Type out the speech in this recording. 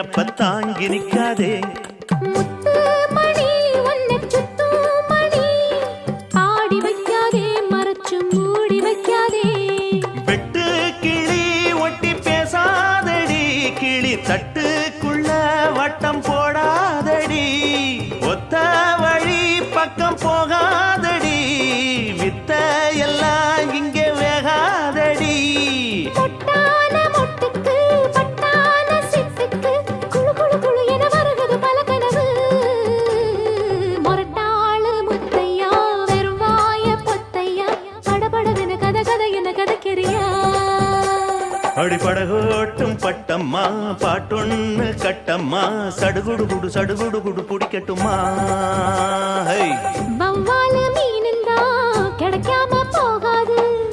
நினப்ப தாங்கி நிற்காதே. முத்து மணி உன்னை சுத்தும் மணி, ஆடி வைக்காதே மறைச்சு மூடி வைக்காதே. வெட்டு கிளி ஒட்டி பேசாதடி, கிளி தட்டுக்குள்ள வட்டம் போடாதடி. ஒத்த வழி பக்கம் போகாதடி, வித்த எல்லாம் இங்கே வேகாதடி. பொட்டான மொட்டுக்கு பட்டான சிட்டுக்கு குளு குளு குளு என வருகுது பல கனவு. மொரட்டாளு முத்தையா வெறும் வாய பொத்தையா, படபடவென கதை கதை என கதைக்கிறியா. அடிப்படகோட்டும் பட்டம்மா பாட்டொன்னு கட்டம்மா, சடுகுடு குடு சடுகுடு குடு பிடிக்கட்டுமா. வவ்வாலு மீன்